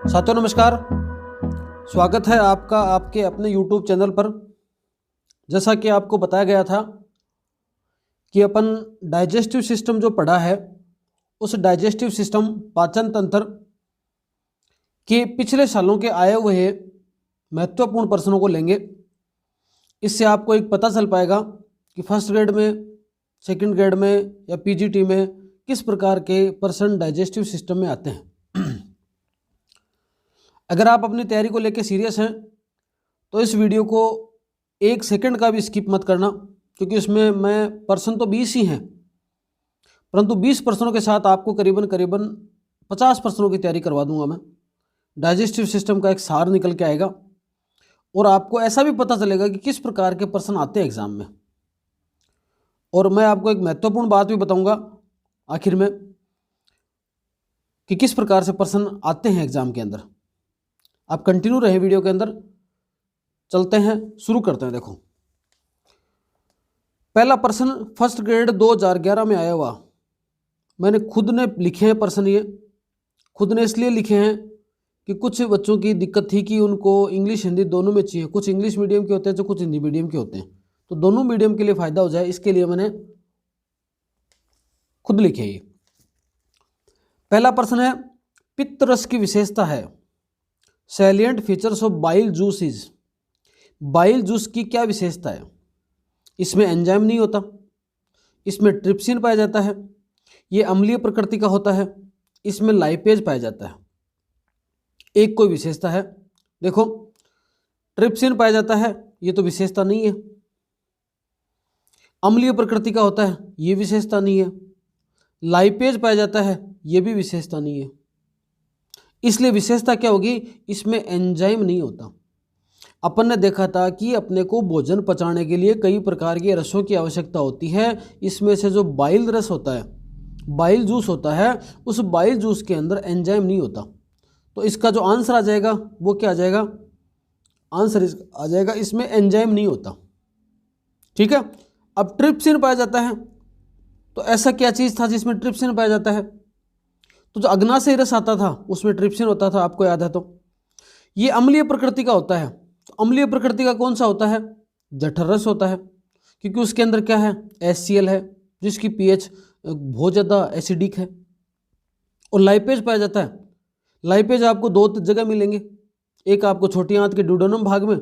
साथियों नमस्कार। स्वागत है आपका आपके अपने YouTube चैनल पर। जैसा कि आपको बताया गया था कि अपन डाइजेस्टिव सिस्टम जो पढ़ा है उस डाइजेस्टिव सिस्टम पाचन तंत्र के पिछले सालों के आए हुए महत्वपूर्ण प्रश्नों को लेंगे। इससे आपको एक पता चल पाएगा कि फर्स्ट ग्रेड में, सेकंड ग्रेड में या पीजीटी में किस प्रकार के प्रश्न डाइजेस्टिव सिस्टम में आते हैं। अगर आप अपनी तैयारी को लेकर सीरियस हैं तो इस वीडियो को एक सेकंड का भी स्किप मत करना, क्योंकि उसमें मैं प्रश्न तो 20 ही हैं, परंतु 20 प्रश्नों के साथ आपको करीबन 50 प्रश्नों की तैयारी करवा दूंगा मैं। डाइजेस्टिव सिस्टम का एक सार निकल के आएगा और आपको ऐसा भी पता चलेगा कि किस प्रकार के प्रश्न आते हैं एग्जाम में। और मैं आपको एक महत्वपूर्ण बात भी बताऊंगा आखिर में कि किस प्रकार से प्रश्न आते हैं एग्जाम के अंदर। आप कंटिन्यू रहे वीडियो के अंदर। चलते हैं, शुरू करते हैं। देखो, पहला प्रश्न फर्स्ट ग्रेड 2011 में आया हुआ। मैंने खुद ने लिखे हैं प्रश्न। ये खुद ने इसलिए लिखे हैं कि कुछ बच्चों की दिक्कत थी कि उनको इंग्लिश हिंदी दोनों में चाहिए। कुछ इंग्लिश मीडियम के होते हैं तो कुछ हिंदी मीडियम के होते हैं, तो दोनों मीडियम के लिए फ़ायदा हो जाए, इसके लिए मैंने खुद लिखे। ये पहला प्रश्न है, पित्त रस की विशेषता है। Salient features of bile juice is. Bile juice की क्या विशेषता है? इसमें एंजाइम नहीं होता, इसमें ट्रिप्सिन पाया जाता है, ये अम्लीय प्रकृति का होता है, इसमें लाइपेज पाया जाता है। एक कोई विशेषता है। देखो, ट्रिप्सिन पाया जाता है, ये तो विशेषता नहीं है। अम्लीय प्रकृति का होता है, ये विशेषता नहीं है। लाइपेज पाया जाता है, ये भी विशेषता नहीं है। इसलिए विशेषता क्या होगी? इसमें एंजाइम नहीं होता। अपन ने देखा था कि अपने को भोजन पचाने के लिए कई प्रकार के रसों की आवश्यकता होती है। इसमें से जो बाइल रस होता है, बाइल जूस होता है, उस बाइल जूस के अंदर एंजाइम नहीं होता। तो इसका जो आंसर आ जाएगा वो क्या आ जाएगा? आंसर आ जाएगा इसमें एंजाइम नहीं होता। ठीक है। अब ट्रिप्सिन पाया जाता है, तो ऐसा क्या चीज़ था जिसमें ट्रिप्सिन पाया जाता है? तो जो अग्नाशय रस आता था उसमें ट्रिप्सिन होता था, आपको याद है। तो ये अम्लीय प्रकृति का होता है। तो अम्लीय प्रकृति का कौन सा होता है? जठर रस होता है, क्योंकि उसके अंदर क्या है? HCl है, जिसकी pH बहुत ज़्यादा एसिडिक है। और लाइपेज पाया जाता है। लाइपेज आपको दो जगह मिलेंगे, एक आपको छोटी आंत के ड्यूडेनम भाग में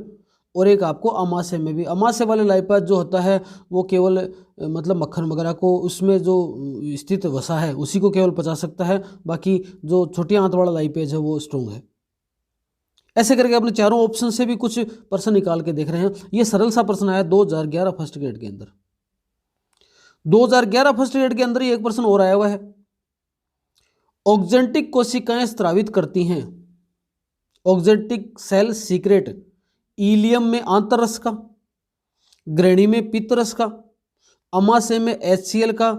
और एक आपको अमाशय में भी। अमाशय वाले लाइपेज जो होता है वो केवल मतलब मक्खन वगैरह को, उसमें जो स्थित वसा है उसी को केवल पचा सकता है। बाकी जो छोटी आंत वाला लाइपेज है वो स्ट्रॉन्ग है। ऐसे करके अपने चारों ऑप्शन से भी कुछ प्रश्न निकाल के देख रहे हैं। ये सरल सा प्रश्न आया 2011 फर्स्ट ग्रेड के अंदर। 2011 फर्स्ट ग्रेड के अंदर ही एक प्रश्न और आया हुआ है। ऑक्जेंटिक कोशिकाएं स्रावित करती हैं। ऑक्जेंटिक सेल सीक्रेट इलियम में आंतररस का, ग्रहणी में पित्तरस का, अमाशय में HCl का,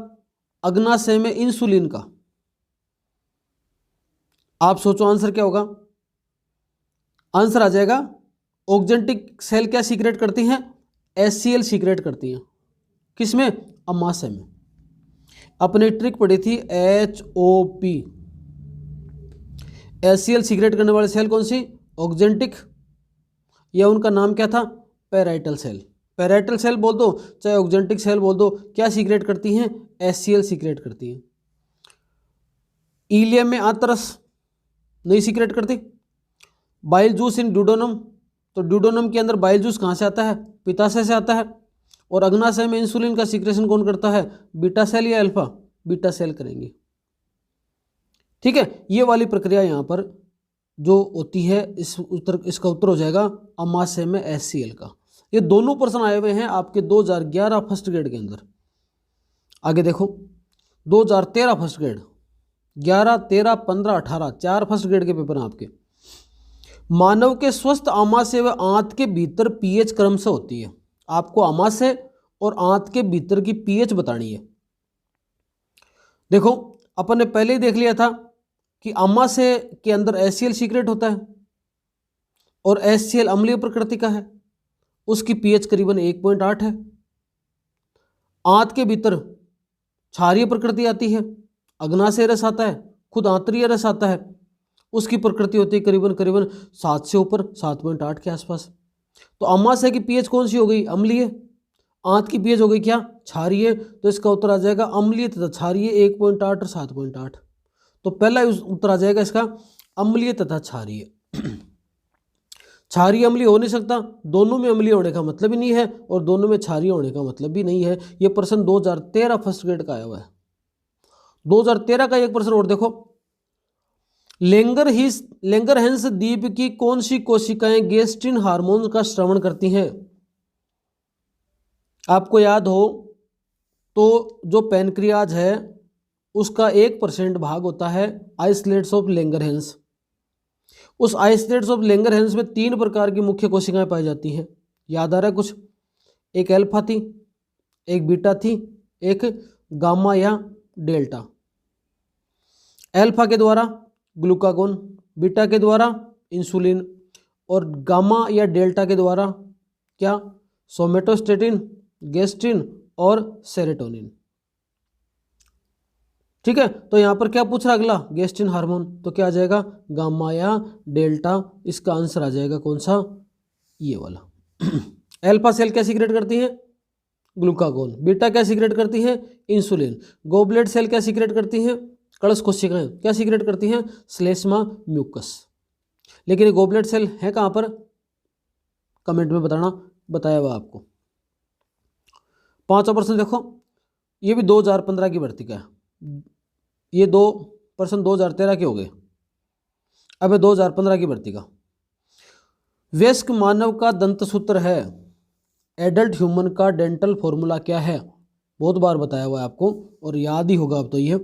अग्नाशय में इंसुलिन का। आप सोचो आंसर क्या होगा? आंसर आ जाएगा, ऑक्जेंटिक सेल क्या सीक्रेट करती हैं? HCl सीक्रेट करती हैं। किसमें? अमाशय में। अपने ट्रिक पढ़ी थी HOP। HCl सीक्रेट करने वाले सेल कौन सी? ऑक्जेंटिक, या उनका नाम क्या था? Parietal cell. पैराइटल सेल बोल दो चाहे ऑक्जेंटिक सेल बोल दो, क्या सीक्रेट करती हैं? HCl सीक्रेट करती हैं। इलियम में आंतरस नहीं सीक्रेट करती। बाइल जूस इन ड्यूडेनम, तो ड्यूडेनम के अंदर बाइल जूस कहाँ से आता है? पित्ताशय से आता है। और अग्नाशय में इंसुलिन का सीक्रेशन कौन करता है? बीटा सेल या अल्फा? बीटा सेल करेंगे। ठीक है। ये वाली प्रक्रिया यहाँ पर जो होती है, इसका उत्तर हो जाएगा अमाशय में HCl का। ये दोनों प्रश्न आए हुए हैं आपके 2011 फर्स्ट ग्रेड के अंदर। आगे देखो, 2013 फर्स्ट ग्रेड, 11, 13, 15, 18 4 फर्स्ट ग्रेड के पेपर हैं आपके। मानव के स्वस्थ आमाशय व आंत के भीतर pH क्रम से होती है। आपको आमाशय और आंत के भीतर की pH बतानी है। देखो, अपन ने पहले ही देख लिया था कि आमाशय के अंदर HCl सीक्रेट होता है और HCl अम्लीय प्रकृति का है, उसकी pH करीबन 1.8 है। आंत के भीतर क्षारीय प्रकृति आती है, अग्नाशय रस आता है, खुद आंतरीय रस आता है, उसकी प्रकृति होती है करीबन करीबन 7 से ऊपर, 7.8 के आसपास। तो अमाशय की पीएच कौन सी हो गई? अम्लीय। आंत की पीएच हो गई क्या? क्षारीय। तो इसका उत्तर आ जाएगा अम्लीय तथा क्षारीय, 1.8 और 7.8। तो पहला उत्तर आ जाएगा इसका अम्लीय तथा क्षारीय। क्षारीय अम्लीय हो नहीं सकता, दोनों में अम्लीय होने का मतलब ही नहीं है और दोनों में क्षारीय होने का मतलब भी नहीं है। ये प्रश्न 2013 फर्स्ट ग्रेड का आया हुआ है। 2013 का एक प्रश्न और देखो, लैंगरहैंस द्वीप की कौन सी कोशिकाएं गेस्ट्रिन हार्मोन का स्रावन करती हैं? आपको याद हो तो जो पैनक्रियाज है उसका 1% भाग होता है आइसलेट्स ऑफ लैंगरहैंस। उस आइसलेट्स ऑफ लैंगरहैंस में 3 प्रकार की मुख्य कोशिकाएं पाई जाती हैं। याद आ रहा है कुछ? एक अल्फा थी, एक बीटा थी, एक गामा या डेल्टा। अल्फा के द्वारा ग्लूकागोन, बीटा के द्वारा इंसुलिन और गामा या डेल्टा के द्वारा क्या? सोमेटोस्टेटिन, गेस्ट्रिन और सेरोटोनिन। ठीक है, तो यहां पर क्या पूछ रहा अगला? गेस्ट्रिन हार्मोन। तो क्या आ जाएगा? गामा या डेल्टा। इसका आंसर आ जाएगा कौन सा? ये वाला। अल्फा सेल क्या सीक्रेट करती है? ग्लूकागोन। बीटा क्या सीक्रेट करती है? इंसुलिन। गोबलेट सेल क्या सीक्रेट करती है? कलश कोशिकाएं क्या सीक्रेट करती हैं? श्लेष्मा म्यूकस। लेकिन ये गोबलेट सेल है कहां पर? कमेंट में बताना, बताया हुआ आपको। 5वां प्रश्न देखो, ये भी 2015 की भर्ती का है। ये 2 प्रश्न 2013 के हो गए। अब है 2015 की भर्ती का। वयस्क मानव का दंतसूत्र है, एडल्ट ह्यूमन का डेंटल फॉर्मूला क्या है? बहुत बार बताया हुआ है आपको और याद ही होगा अब तो। ये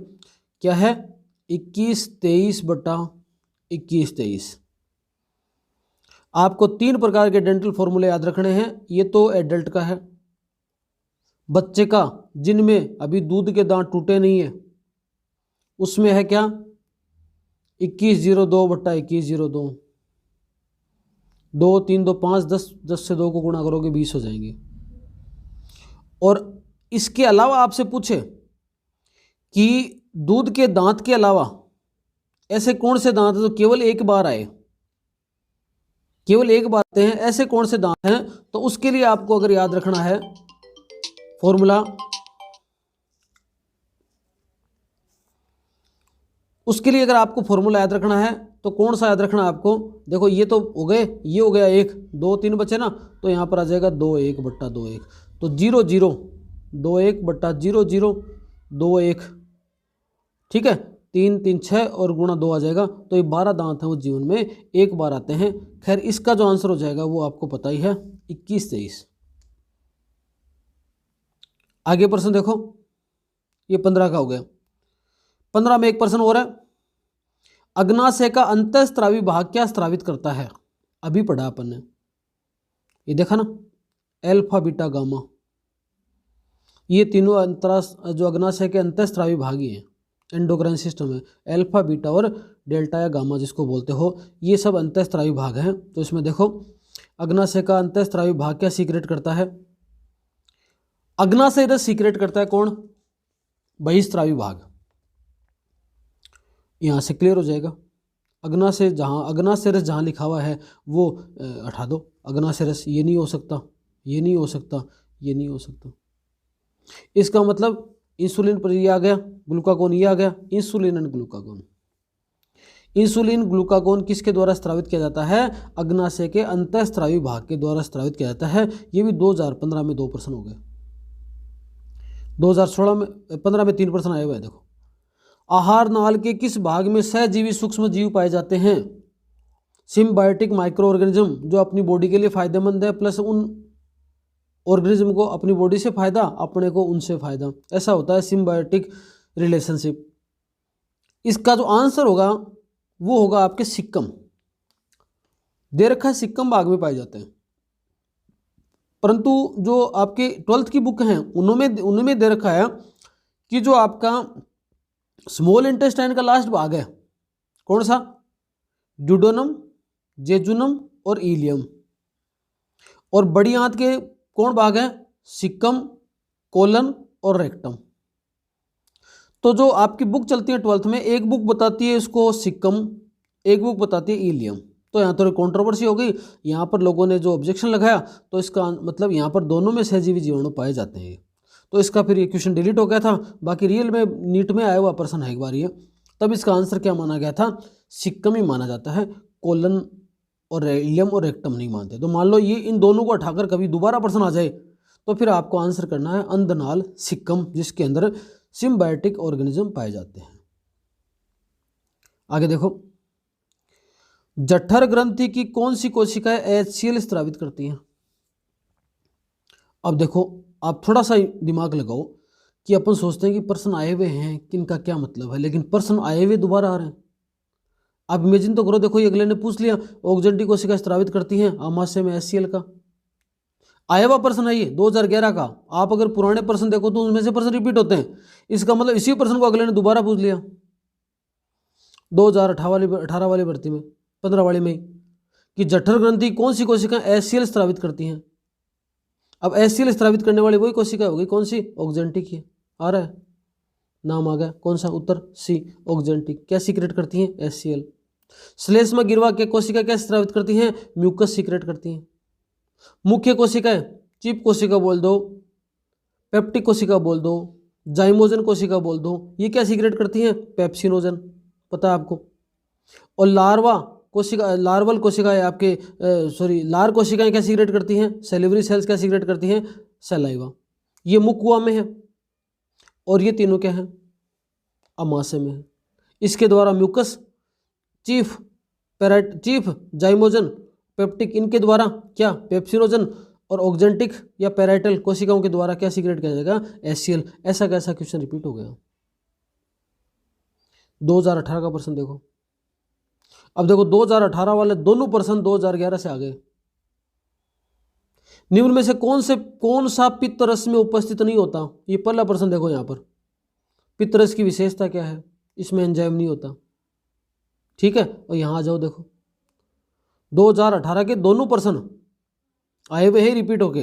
क्या है? 21-23/21-23। आपको 3 प्रकार के डेंटल फॉर्मूले याद रखने हैं। ये तो एडल्ट का है। बच्चे का, जिनमें अभी दूध के दांत टूटे नहीं है, उसमें है क्या? 21/02/21/02। 2 3 2 5 10, 10 से 2 को गुणा करोगे 20 हो जाएंगे। और इसके अलावा आपसे पूछे कि दूध के दांत के अलावा ऐसे कौन से दांत हैं जो केवल एक बार आए, केवल एक बार आते हैं, ऐसे कौन से दांत हैं? तो उसके लिए आपको अगर याद रखना है फॉर्मूला, उसके लिए अगर आपको फॉर्मूला याद रखना है तो कौन सा याद रखना है आपको? देखो ये तो हो गए, ये हो गया 1 2 3 बचे ना, तो यहाँ पर आ जाएगा 2 1/2 1। तो 0 0 2 1/0 0 2 1। ठीक है, 3 3 6 और गुणा 2 आ जाएगा। तो ये 12 दांत हैं वो जीवन में एक बार आते हैं। खैर इसका जो आंसर हो जाएगा वो आपको पता ही है, 21-23। आगे प्रश्न देखो, ये 15 का हो गया। 15 में एक प्रश्न और है, अग्नाशय का अंतःस्रावी भाग क्या स्रावित करता है? अभी पढ़ा अपन ने, ये देखा ना, अल्फा बीटा गामा, ये तीनों जो अग्नाशय के अंतःस्रावी भाग ही हैं। एंडोक्राइन सिस्टम है, अल्फा बीटा और डेल्टा या गामा जिसको बोलते हो, ये सब अंतःस्रावी भाग हैं। तो इसमें देखो, अग्नाशय का अंतःस्रावी भाग क्या सीक्रेट करता है? अग्नाशय रस सीक्रेट करता है कौन? बहिस्रावी भाग। यहाँ से क्लियर हो जाएगा। अग्नाशय रस जहाँ लिखा हुआ है वो हटा दो। अग्नाशय रस ये नहीं हो सकता, ये नहीं हो सकता, ये नहीं हो सकता। इसका मतलब इंसुलिन पर ये आ गया, ग्लूकागोन ये आ गया, insulin and glucagon. Insulin glucagon किसके द्वारा स्रावित किया जाता है? अग्नाशय के अंतःस्रावी भाग के द्वारा स्रावित किया जाता है। ये भी 2015 में 2 प्रश्न हो गए। 2015 में 3 प्रश्न आए हुए हैं। देखो, आहार नाल के किस भाग में सहजीवी सूक्ष्म जीव पाए जाते हैं? सिम्बायोटिक माइक्रो ऑर्गेनिज्म जो अपनी बॉडी के लिए फायदेमंद है, प्लस उन ऑर्गेनिज्म को अपनी बॉडी से फायदा, अपने को उनसे फायदा, ऐसा होता है सिम्बायोटिक रिलेशनशिप। इसका जो आंसर होगा वो होगा आपके सिक्कम। दे रखा है सिक्कम भाग में पाए जाते हैं, परंतु जो आपके 12th की बुक हैं उनमें दे रखा है कि जो आपका स्मॉल इंटेस्टाइन का लास्ट भाग है कौन सा? ड्यूडेनम, जेजुनम और इलियम। और बड़ी आंत के कौन भाग है? सिक्कम, कोलन और रेक्टम। तो जो आपकी बुक चलती है 12th में, एक बुक बताती है इसको सिक्कम, एक बुक बताती है ईलियम। तो यहाँ थोड़ी कंट्रोवर्सी हो गई, यहाँ पर लोगों ने जो ऑब्जेक्शन लगाया, तो इसका मतलब यहाँ पर दोनों में सहजीवी जीवाणु पाए जाते हैं, तो इसका फिर ये क्वेश्चन डिलीट हो गया था। बाकी रियल में नीट में आया हुआ प्रश्न है एक बार ये, तब इसका आंसर क्या माना गया था, सिक्कम ही माना जाता है, कोलन और इलियम और रेक्टम नहीं मानते। तो मान लो ये इन दोनों को हटाकर कभी दोबारा प्रश्न आ जाए, तो फिर आपको आंसर करना है अंधनाल सिक्कम, जिसके अंदर सिम्बायोटिक ऑर्गेनिज्म पाए जाते हैं। आगे देखो, जठर ग्रंथि की कौन सी कोशिकाएं HCl स्रावित करती हैं। अब देखो, आप थोड़ा सा दिमाग लगाओ कि अपन सोचते हैं कि प्रश्न आए हुए हैं कि इनका क्या मतलब है, लेकिन प्रश्न आए हुए दोबारा आ रहे हैं। आप इमेजिन तो करो, देखो ये अगले ने पूछ लिया ऑक्जेंटी कोशिका स्रावित करती हैं आमाशय में HCl का, आया हुआ प्रश्न है ये 2011 का। आप अगर पुराने प्रश्न देखो तो उनमें से प्रश्न रिपीट होते हैं, इसका मतलब इसी प्रश्न को अगले ने दोबारा पूछ लिया 2018 वाली भर्ती में, 15 वाली में, कि जठर ग्रंथि कौन सी कोशिकाएं HCl स्रावित करती हैं। अब HCl स्रावित करने वाली वही कोशिका होगी, कौन सी, ऑक्जेंटिक की। आ रहा है, नाम आ गया, कौन सा, उत्तर सी, ऑक्जेंटिक। क्या सीक्रेट करती हैं, HCl। श्लेष्मा गिरवा के कोशिका क्या स्रावित करती हैं, म्यूकस सीक्रेट करती हैं। मुख्य कोशिकाएं, चिप कोशिका बोल दो, पेप्टिक कोशिका बोल दो, जाइमोजन कोशिका बोल दो, ये क्या सीक्रेट करती हैं, पेप्सिनोजन, पता है आपको। और लार्वा कोशिका, लार्वल कोशिकाएं आपके लार कोशिकाएं क्या सीक्रेट करती हैं, सेलिवरी सेल्स क्या सीक्रेट करती हैं, सलाइवा। ये मुकुआ में है और ये तीनों क्या है, अमाशय में है। इसके द्वारा म्यूकस, चीफ जाइमोजन, पेप्टिक, इनके द्वारा क्या, पेप्सिनोजन, और ऑक्जेंटिक या पैराइटल कोशिकाओं के द्वारा क्या सीक्रेट किया जाएगा, HCl। ऐसा कैसा क्वेश्चन रिपीट हो गया। 2018 का प्रश्न देखो। अब देखो 2018 वाले दोनों प्रश्न 2011 से आ गए। निम्न में से कौन सा पित्तरस में उपस्थित नहीं होता। ये पहला प्रश्न देखो, यहाँ पर पित्तरस की विशेषता क्या है, इसमें एंजाइम नहीं होता, ठीक है। और यहाँ आ जाओ, देखो 2018 के दोनों प्रश्न आए हुए हैं रिपीट होके,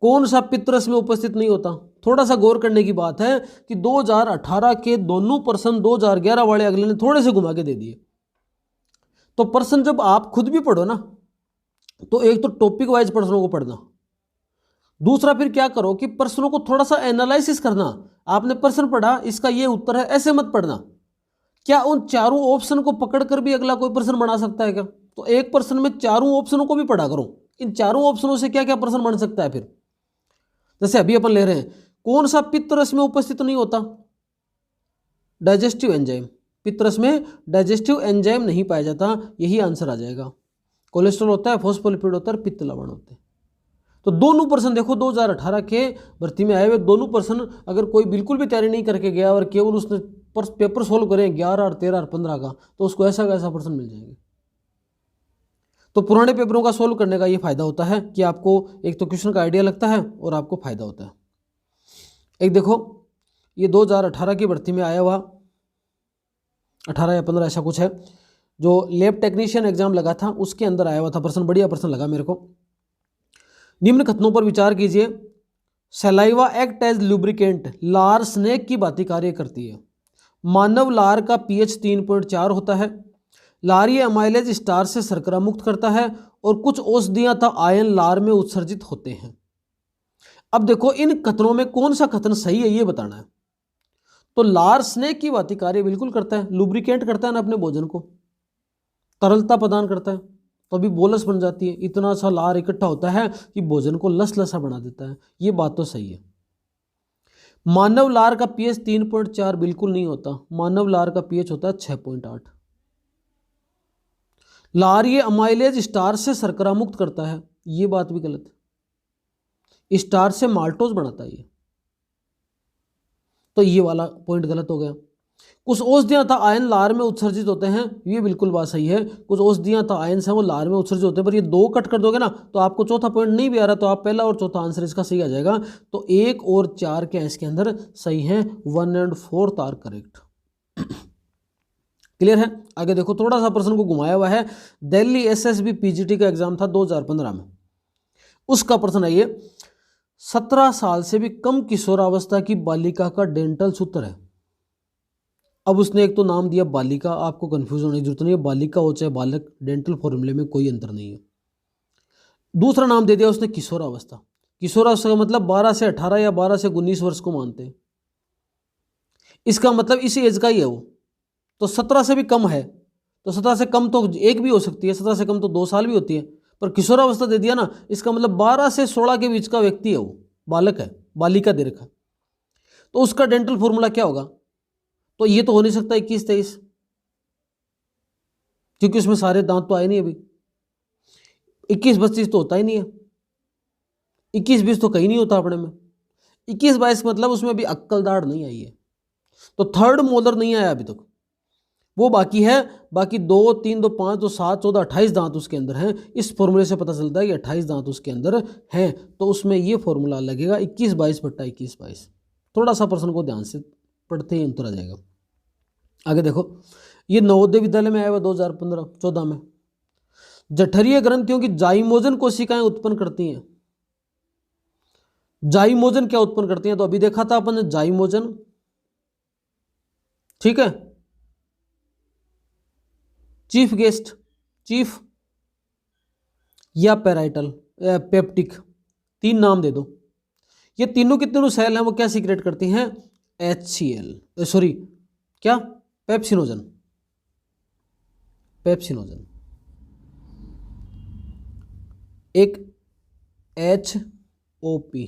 कौन सा पित्तरस में उपस्थित नहीं होता। थोड़ा सा गौर करने की बात है कि 2018 के दोनों प्रश्न 2011 वाले अगले ने थोड़े से घुमा के दे दिए। तो प्रश्न जब आप खुद भी पढ़ो ना, तो एक तो टॉपिक वाइज प्रश्नों को पढ़ना, दूसरा फिर क्या करो कि प्रश्नों को थोड़ा सा एनालिसिस करना। आपने प्रश्न पढ़ा, इसका ये उत्तर है, ऐसे मत पढ़ना। क्या उन चारों ऑप्शन को पकड़कर भी अगला कोई प्रश्न बना सकता है क्या। तो एक प्रश्न में चारों ऑप्शनों को भी पढ़ा करो, इन चारों ऑप्शनों से क्या क्या प्रश्न बन सकता है। फिर जैसे अभी अपन ले रहे हैं, कौन सा पित्तरस में उपस्थित नहीं होता, डाइजेस्टिव एंजाइम। पित्तरस में डाइजेस्टिव एंजाइम नहीं पाया जाता, यही आंसर आ जाएगा। कोलेस्ट्रॉल होता है, फॉस्फोलिपिड होता है, पित्त लवण होते हैं। तो दोनों प्रश्न देखो 2018 के भर्ती में आए हुए दोनों प्रश्न, अगर कोई बिल्कुल भी तैयारी नहीं करके गया और केवल उसने पेपर सोल्व करें 11 और 13 और 15 का, तो उसको ऐसा कैसा प्रश्न मिल जाएंगे। तो पुराने पेपरों का सोल्व करने का ये फायदा होता है कि आपको एक तो क्वेश्चन का आइडिया लगता है और आपको फायदा होता है। एक देखो, ये 2018 की भर्ती में आया हुआ 18 या 15 ऐसा कुछ है, जो लैब टेक्नीशियन एग्जाम लगा था उसके अंदर आया हुआ था प्रश्न, बढ़िया प्रश्न लगा मेरे को। निम्न कथनों पर विचार कीजिए। सलाइवा एक्ट एज लुब्रिकेंट, लार स्नेक की भांति कार्य करती है। मानव लार का pH 3.4 होता है। लार ये अमाइलेज स्टार से शर्करा मुक्त करता है और कुछ औषधियां तथा आयन लार में उत्सर्जित होते हैं। अब देखो इन कथनों में कौन सा कथन सही है ये बताना है। तो लार स्नेक की भांति कार्य बिल्कुल करता है, लुब्रिकेंट करता है ना अपने भोजन को, तरलता प्रदान करता है, तो अभी बोलस बन जाती है। इतना सा लार इकट्ठा होता है कि भोजन को लसलसा बना देता है, ये बात तो सही है। मानव लार का pH 3.4 बिल्कुल नहीं होता, मानव लार का pH होता है 6.8। लार ये अमाइलेज स्टार से शर्करा मुक्त करता है, ये बात भी गलत है, स्टार से माल्टोज बनाता है ये, तो ये वाला पॉइंट गलत हो गया। कुछ औषधियां था आयन लार में उत्सर्जित होते हैं, ये बिल्कुल बात सही है। कुछ औषधियां था आयन हैं वो लार में उत्सर्जित होते हैं, पर ये दो कट कर दोगे ना तो आपको चौथा पॉइंट नहीं भी आ रहा, तो आप पहला और चौथा आंसर इसका सही आ जाएगा। तो 1 और 4 क्या इसके अंदर सही है, 1 और 4 आर करेक्ट। क्लियर है। आगे देखो, थोड़ा सा प्रश्न को घुमाया हुआ है। दिल्ली SSB PGT का एग्जाम था 2015 में, उसका प्रश्न है ये, 17 साल से भी कम किशोरावस्था की बालिका का डेंटल सूत्र है। अब उसने एक तो नाम दिया बालिका, आपको कंफ्यूज होने की जरूरत नहीं है, बालिका हो चाहे बालक, डेंटल फॉर्मूले में कोई अंतर नहीं है। दूसरा नाम दे दिया उसने किशोरावस्था। किशोरावस्था का मतलब 12 से 18 या 12 से 19 वर्ष को मानते हैं। इसका मतलब इसी एज का ही है वो, तो 17 से भी कम है, तो 17 से कम तो एक भी हो सकती है, 17 से कम तो 2 साल भी होती है, पर किशोरावस्था दे दिया ना, इसका मतलब 12 से 16 के बीच का व्यक्ति है वो, बालक है, बालिका दे रखा। तो उसका डेंटल फॉर्मूला क्या होगा? तो ये तो हो नहीं सकता 21-23, क्योंकि उसमें सारे दांत तो आए नहीं अभी। 21-25 तो होता ही नहीं है, 21-20 तो कहीं नहीं होता अपने में। 21-22 मतलब उसमें अभी अक्कल दाढ़ नहीं आई है, तो थर्ड मोलर नहीं आया अभी तक, वो बाकी है। बाकी 2, 3, 2, 5, 2, 7, 14, 28 दांत उसके अंदर हैं। इस फॉर्मूले से पता चलता है कि 28 दांत उसके अंदर हैं, तो उसमें ये फॉर्मूला लगेगा 21-22 बट्टा 21-22। थोड़ा सा प्रश्न को ध्यान से पढ़ते ही अंतर आ जाएगा। आगे देखो, ये नवोदय विद्यालय में आया हुआ 2015-14 में। जठरीय ग्रंथियों की जाइमोजन कोशिकाएं उत्पन्न करती हैं। जाइमोजन क्या उत्पन्न करती हैं? तो अभी देखा था अपन ने जाइमोजन, ठीक है, चीफ गेस्ट, चीफ या पेराइटल पेप्टिक, 3 नाम दे दो। ये तीनों के तीनों सेल हैं, वो क्या सीक्रेट करती हैं? HCl, सॉरी क्या, पेप्सिनोजन, पेप्सिनोजन। एक HOP।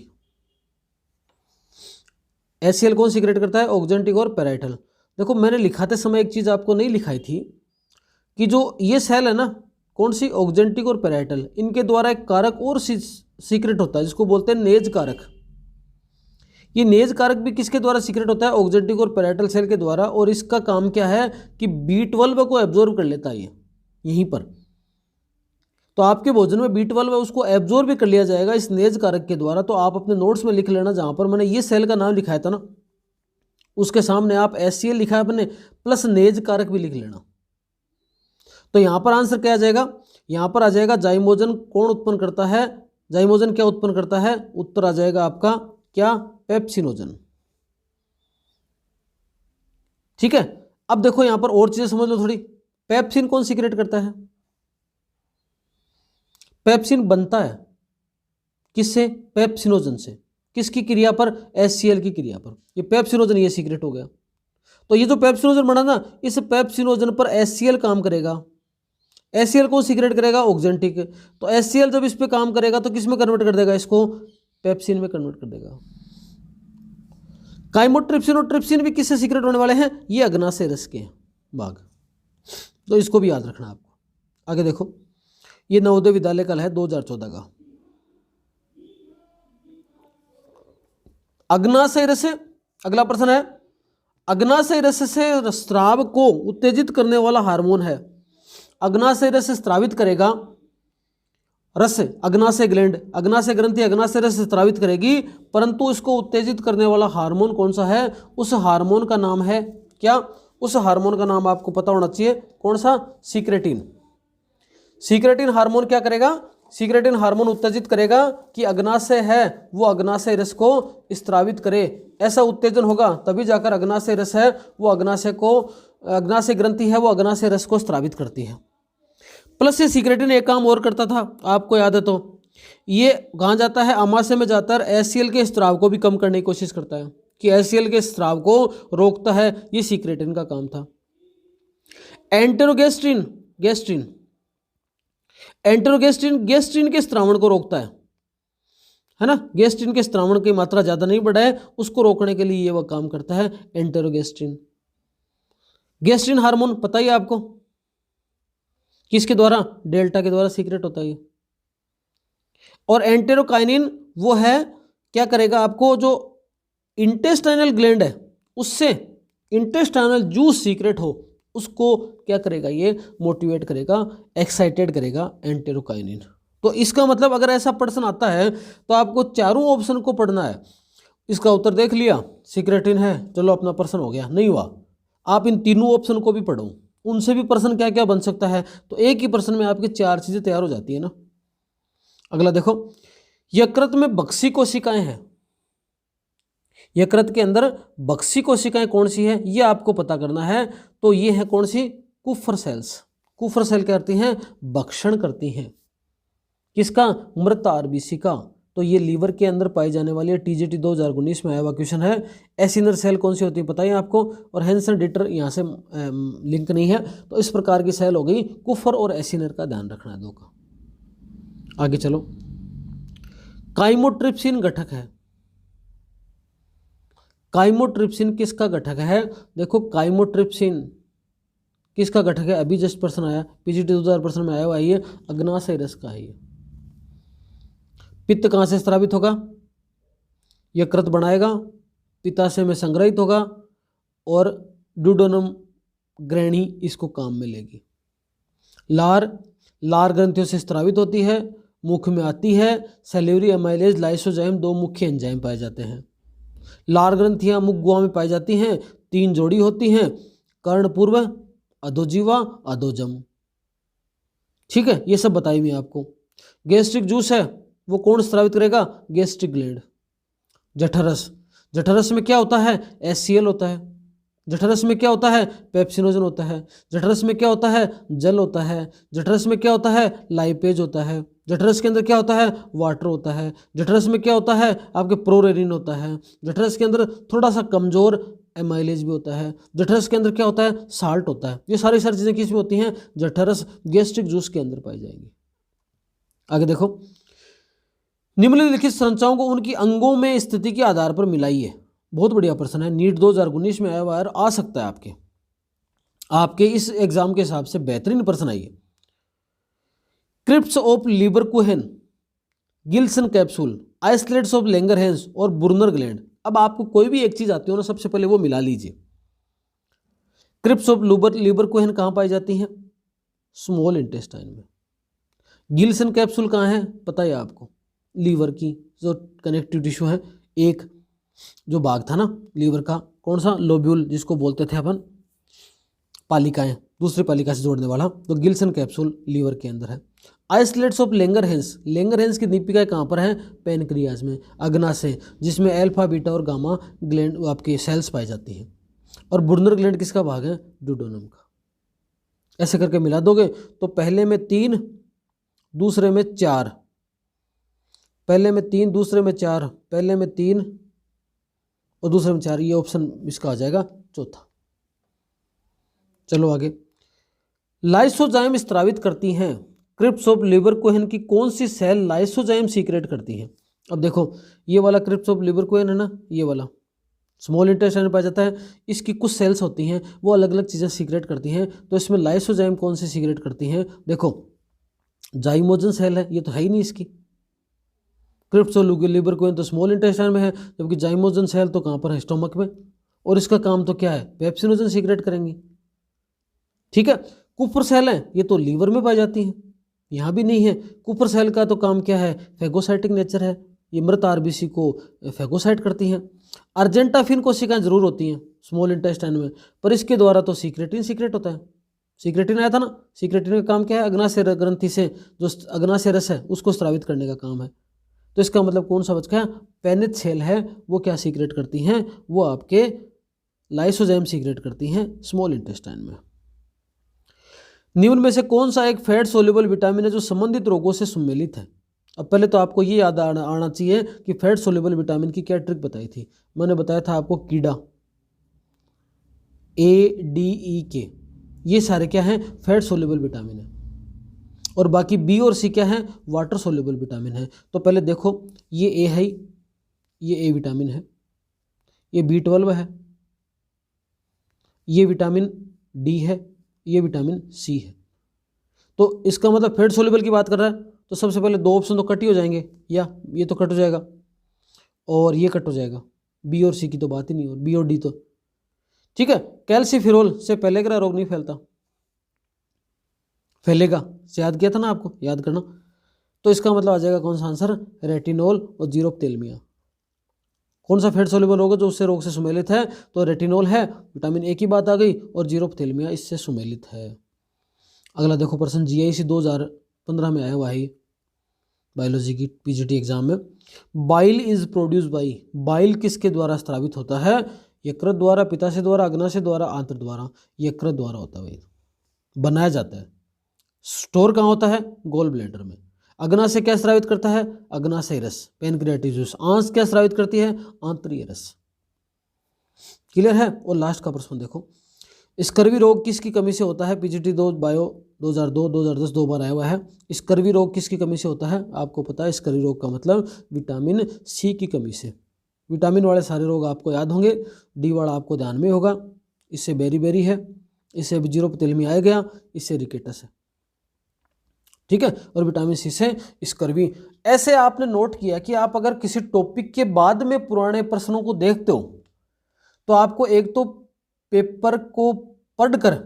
HCl कौन सीक्रेट करता है? ऑक्जेंटिक और पेराइटल। देखो मैंने लिखाते समय एक चीज आपको नहीं लिखाई थी कि जो ये सेल है ना, कौन सी, ऑक्जेंटिक और पेराइटल, इनके द्वारा एक कारक और सीक्रेट होता है जिसको बोलते हैं नेज कारक। ये नेज कारक भी किसके द्वारा सीक्रेट होता है? ऑक्जेंटिक और पेराइटल सेल के द्वारा। और इसका काम क्या है कि B12 को एब्जॉर्ब कर लेता है ये यहीं पर। तो आपके भोजन में B12 है, उसको एब्जॉर्ब भी कर लिया जाएगा इस नेज कारक के द्वारा। तो आप अपने नोट्स में लिख लेना, जहां पर मैंने ये सेल का नाम लिखाया था ना, उसके सामने आप HCl लिखा है अपने, प्लस नेज कारक भी लिख लेना। तो यहां पर आंसर क्या आ जाएगा? यहां पर आ जाएगा जाइमोजन कौन उत्पन्न करता है? जाइमोजन क्या उत्पन्न करता है? उत्तर आ जाएगा आपका क्या? पेप्सिनोजन। ठीक है, अब देखो यहां पर और चीजें समझ लो थोड़ी। पेप्सिन कौन सीक्रेट करता है? पेप्सिन बनता है किससे? पेप्सिनोजन से। किसकी क्रिया पर? HCl की क्रिया पर। ये पेप्सिनोजन ये सीक्रेट हो गया। तो ये जो पेप्सिनोजन बना ना, इस पेप्सिनोजन पर HCl काम करेगा। HCl को सीक्रेट करेगा? ऑक्जेंटिक। तो HCl जब इस पे काम करेगा तो किस में कन्वर्ट कर देगा? इसको पेप्सिन में कन्वर्ट कर देगा। काइमोट्रिप्सिन और ट्रिप्सिन भी किससे सीक्रेट होने वाले हैं? ये अग्नाशय रस के भाग, तो इसको भी याद रखना आपको। आगे देखो, ये नवोदय विद्यालय कल है 2014 का। अग्नाशय रस, अगला प्रश्न है, अग्नाशय रस से स्राव को उत्तेजित करने वाला हार्मोन है। अग्नाशय रस स्रावित करेगा रस, अग्नाशय ग्लैंड, अग्नाशय ग्रंथि अग्नाशय रस स्रावित करेगी, परंतु इसको उत्तेजित करने वाला हार्मोन कौन सा है? उस हार्मोन का नाम है क्या? उस हार्मोन का नाम आपको पता होना चाहिए, कौन सा? सीक्रेटिन। सीक्रेटिन हार्मोन क्या करेगा? सीक्रेटिन हार्मोन उत्तेजित करेगा कि अग्नाशय है वो अग्नाशय रस को स्रावित करे। ऐसा उत्तेजन होगा तभी जाकर अग्नाशय रस है वो अग्नाशय को, अग्नाशय ग्रंथि है वो अग्नाशय रस को स्रावित करती है। प्लस ये सीक्रेटिन एक काम और करता था, आपको याद है तो, ये कहाँ जाता है? आमाशय में जाता है, HCl के स्राव को भी कम करने की कोशिश करता है, कि HCl के स्राव को रोकता है। ये सीक्रेटिन का काम था। एंटेरोगेस्ट्रिन, गेस्ट्रिन, एंटेरोगेस्ट्रिन गेस्ट्रिन के स्रावण को रोकता है ना। गेस्ट्रिन के स्रावण की मात्रा ज्यादा नहीं बढ़ाए, उसको रोकने के लिए ये वह काम करता है, एंटेरोगेस्ट्रिन। गेस्ट्रिन हार्मोन पता ही है आपको, किसके द्वारा? डेल्टा के द्वारा सीक्रेट होता है। और एंटेरोकाइनिन वो है, क्या करेगा आपको? जो इंटेस्टाइनल ग्लैंड है उससे इंटेस्टाइनल जूस सीक्रेट हो उसको क्या करेगा? ये मोटिवेट करेगा, एक्साइटेड करेगा, एंटेरोकाइनिन। तो इसका मतलब अगर ऐसा प्रश्न आता है तो आपको चारों ऑप्शन को पढ़ना है। इसका उत्तर देख लिया, सीक्रेटिन है, चलो अपना प्रश्न हो गया। नहीं हुआ, आप इन तीनों ऑप्शन को भी पढ़ो, उनसे भी प्रश्न क्या क्या बन सकता है। तो एक ही प्रश्न में आपकी 4 चीजें तैयार हो जाती है ना। अगला देखो, यकृत में बक्सी कोशिकाएं हैं। यकृत के अंदर बक्सी कोशिकाएं कौन सी है ये आपको पता करना है। तो ये है कौन सी, कुफर सेल्स। कुफर सेल क्या करती हैं, भक्षण करती हैं किसका, मृत आरबीसी का। तो ये लीवर के अंदर पाई जाने वाली है, टीजीटी 2019 में आया हुआ क्वेश्चन है। एसिनर सेल कौन सी होती है पता है आपको, और हेंसन डिटर यहाँ से लिंक नहीं है। तो इस प्रकार की सेल हो गई कुफर और एसिनर का ध्यान रखना है दो का। आगे चलो, काइमोट्रिप्सिन घटक है। काइमोट्रिप्सिन किसका घटक है, देखो काइमोट्रिप्सिन किसका घटक है, अभी जस्ट प्रश्न आया पीजीटी 2000 में आया हुआ है, अग्नाशय रस का है ये। पित्त कहाँ से स्रावित होगा, यकृत बनाएगा, पित्ताशय में संग्रहित होगा और ड्यूडेनम ग्रैनी इसको काम में लेगी। लार ग्रंथियों से स्रावित होती है, मुख में आती है। सैलिवरी एमाइलेज लाइसोजाइम दो मुख्य एंजाइम पाए जाते हैं। लार ग्रंथियां मुख गुहा में पाई जाती हैं, 3 जोड़ी होती हैं, कर्णपूर्व, अधोजीवा, अधोजम। ठीक है, ये सब बताई मैं आपको। गैस्ट्रिक जूस है वो कौन स्रावित करेगा, गैस्ट्रिक ग्लैंड। जठरस, जठरस में क्या होता है, HCl होता है। जठरस में क्या होता है, पेप्सिनोजन होता है। जठरस में क्या होता है, जल होता है। जठरस में क्या होता है, लाइपेज होता है। जठरस के अंदर क्या होता है, वाटर होता है। जठरस में क्या होता है, आपके प्रोरेनिन होता है। जठरस के अंदर थोड़ा सा कमजोर एमाइलेज भी होता है। जठरस के अंदर क्या होता है, साल्ट होता है। ये सारी चीजें किस में होती हैं, जठरस गैस्ट्रिक जूस के अंदर पाई जाएंगी। आगे देखो, निम्नलिखित संरचनाओं को उनकी अंगों में स्थिति के आधार पर मिलाइए। बहुत बढ़िया प्रश्न है, नीट 2019 में आया हुआ है, आ सकता है आपके इस एग्जाम के हिसाब से बेहतरीन प्रश्न आइए। Crypts of Lieberkuhn, Glisson capsule, islets of Langerhans और बुर्नर ग्लैंड। अब आपको कोई भी एक चीज आती हो ना, सबसे पहले वो मिला लीजिए। क्रिप्स ऑफ लीवरकुहेन कहाँ पाई जाती हैं, स्मॉल इंटेस्टाइन में। गिल्सन कैप्सूल कहाँ है पता है आपको, लीवर की जो कनेक्टिव टिश्यू है, एक जो भाग था ना लीवर का, कौन सा, लोब्यूल, जिसको बोलते थे अपन पालिकाएं, दूसरी पालिका से जोड़ने वाला, तो गिल्सन कैप्सूल लीवर के अंदर है। आइसलेट्स ऑफ लैंगरहैंस, लैंगरहैंस की दीपिका कहाँ पर है, पैनक्रियाज में, अग्नाशय, जिसमें अल्फा बीटा और गामा ग्लैंड आपके सेल्स पाई जाती हैं। और बुर्नर ग्लैंड किसका भाग है, ड्यूडेनम का। ऐसे करके मिला दोगे तो पहले में 3, दूसरे में 4, पहले में 3, दूसरे में 4, पहले में 3 और दूसरे में 4, ये ऑप्शन इसका आ जाएगा चौथा। चलो आगे, लाइसोजाइम स्त्रावित करती हैं। क्रिप्स ऑफ लीवरकुहेन की कौन सी सेल लाइसोजाइम सीक्रेट करती है। अब देखो, ये वाला क्रिप्स ऑफ लीवरकुहेन है ना, ये वाला स्मॉल इंटेस्टाइन में पाया जाता है। इसकी कुछ सेल्स होती हैं वो अलग अलग चीज़ें सीक्रेट करती हैं। तो इसमें लाइसोजाइम कौन सी सीक्रेट करती हैं, देखो जाइमोजन सेल है, ये तो है ही नहीं इसकी। क्रिप्स ऑफ लीवरकुहेन तो स्मॉल इंटेस्टाइन में है, जबकि जाइमोजन सेल तो कहाँ पर है, स्टोमक में। और इसका काम तो क्या है, पेप्सिनोजन सीक्रेट करेंगी। ठीक है, कुपर सेल है ये तो लीवर में पाई जाती हैं, यहाँ भी नहीं है। कुपर सेल का तो काम क्या है, फेगोसाइटिक नेचर है, ये मृत आरबीसी को फेगोसाइट करती हैं। अर्जेंटाफिन कोशिकाएं जरूर होती हैं स्मॉल इंटेस्टाइन में, पर इसके द्वारा तो सीक्रेट होता है। सीक्रेटिन आया था ना, सीक्रेटिन का काम क्या है, अग्नाशय ग्रंथि से जो अग्नाशय रस है उसको स्रावित करने का काम है। तो इसका मतलब कौन सा बच गया, पेनिथ सेल है वो क्या सीक्रेट करती हैं, वो आपके लाइसोजाइम सीक्रेट करती हैं स्मॉल इंटेस्टाइन में। निम्न में से कौन सा एक फैट सोल्यूबल विटामिन है जो संबंधित रोगों से सम्मिलित है। अब पहले तो आपको ये याद आना चाहिए कि फैट सोल्यूबल विटामिन की क्या ट्रिक बताई थी। मैंने बताया था आपको कीड़ा, ADE, ये सारे क्या हैं, फैट सोल्यूबल विटामिन है। और बाकी B और C क्या है, वाटर सोल्यूबल विटामिन है। तो पहले देखो, ये A है, ये A विटामिन है, ये B12 है, ये विटामिन D है, ये विटामिन C है। तो इसका मतलब फैट सोल्यूबल की बात कर रहा है, तो सबसे पहले 2 ऑप्शन तो कट ही हो जाएंगे, या ये तो कट हो जाएगा और ये कट हो जाएगा। B और C की तो बात ही नहीं, और B और D तो ठीक है। कैल्सीफिरोल से पहले का रोग नहीं फैलता, फैलेगा, से याद किया था ना आपको, याद करना। तो इसका मतलब आ जाएगा कौन सा आंसर, रेटिनोल और जीरोप्थेल्मिया। कौन सा फैट सोल्यूबल रोग है जो उससे रोग से सुमेलित है, तो रेटिनोल है, विटामिन A की बात आ गई, और जीरोप्थेल्मिया इससे सुमेलित है। अगला देखो प्रश्न, GIC 2015 में आया हुआ है। बायोलॉजी की पीजीटी एग्जाम में। Bile is produce by, bile किसके द्वारा स्रावित होता है? यकृत द्वारा, पित्ताशय द्वारा, अग्नाशय द्वारा, आंत्र द्वारा। यकृत द्वारा होता है भाई, बनाया जाता है। स्टोर कहाँ होता है? गोल ब्लैडर में। अग्नाशय क्या स्रावित करता है? अग्नाशय रस, पैनक्रियाटिक जूस। आंत क्या स्रावित करती है? आंतरीय रस। क्लियर है? और लास्ट का प्रश्न देखो, स्कर्वी रोग किसकी कमी से होता है? पीजीटी 2 बायो 2002 2010 दो बार आया हुआ है। स्कर्वी रोग किसकी कमी से होता है? आपको पता है स्कर्वी रोग का मतलब विटामिन सी की कमी से। विटामिन वाले सारे रोग आपको याद होंगे, डी वाला आपको ध्यान में होगा। इससे बेरी है, इससे जीरोपथेलमी आ गया, इससे रिकेटस है, ठीक है। और विटामिन सी से स्कर्वी। ऐसे आपने नोट किया कि आप अगर किसी टॉपिक के बाद में पुराने प्रश्नों को देखते हो तो आपको एक तो पेपर को पढ़कर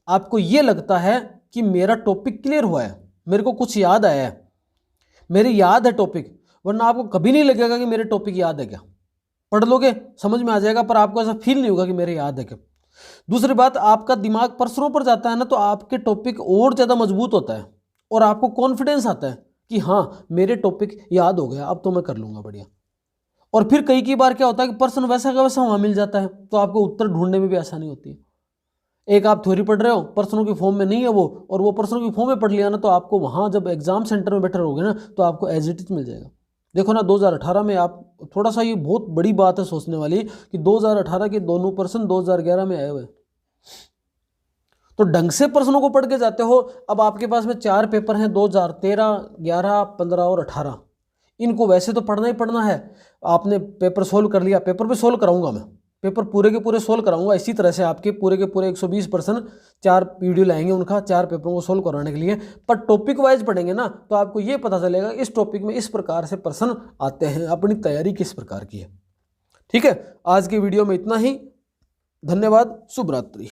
आपको ये लगता है कि मेरा टॉपिक क्लियर हुआ है, मेरे को कुछ याद आया है, मेरे याद है टॉपिक, वरना आपको कभी नहीं लगेगा कि मेरे टॉपिक याद है क्या। पढ़ लोगे समझ में आ जाएगा, पर आपको ऐसा फील नहीं होगा कि मेरे याद है क्या। दूसरी बात, आपका दिमाग प्रश्नों पर जाता है ना, तो आपके टॉपिक और ज़्यादा मजबूत होता है और आपको कॉन्फिडेंस आता है कि हाँ मेरे टॉपिक याद हो गया, अब तो मैं कर लूँगा बढ़िया। और फिर कई बार क्या होता है कि प्रश्न वैसा का वैसा वहाँ मिल जाता है, तो आपको उत्तर ढूंढने में भी आसानी होती है। एक आप थ्योरी पढ़ रहे हो, प्रश्नों की फॉर्म में नहीं है वो, और वो प्रश्नों की फॉर्म में पढ़ लिया ना, तो आपको वहाँ जब एग्जाम सेंटर में बैठे रहोगे ना, तो आपको एज इट इज मिल जाएगा। देखो ना 2018 में, आप थोड़ा सा, ये बहुत बड़ी बात है सोचने वाली कि 2018 के दोनों प्रश्न 2011 में आए हुए, तो ढंग से प्रश्नों को पढ़ के जाते हो। अब आपके पास में 4 पेपर हैं, 2013, 11, 15 और 18। इनको वैसे तो पढ़ना ही पढ़ना है। आपने पेपर सोल्व कर लिया, पेपर भी सोल्व कराऊंगा मैं, पेपर पूरे के पूरे सोल्व कराऊंगा। इसी तरह से आपके पूरे के पूरे 120 प्रश्न 4 वीडियो लाएंगे उनका, 4 पेपरों को सोल्व कराने के लिए। पर टॉपिक वाइज पढ़ेंगे ना, तो आपको ये पता चलेगा इस टॉपिक में इस प्रकार से प्रश्न आते हैं, अपनी तैयारी किस प्रकार की है। ठीक है, आज की वीडियो में इतना ही। धन्यवाद, शुभ रात्रि।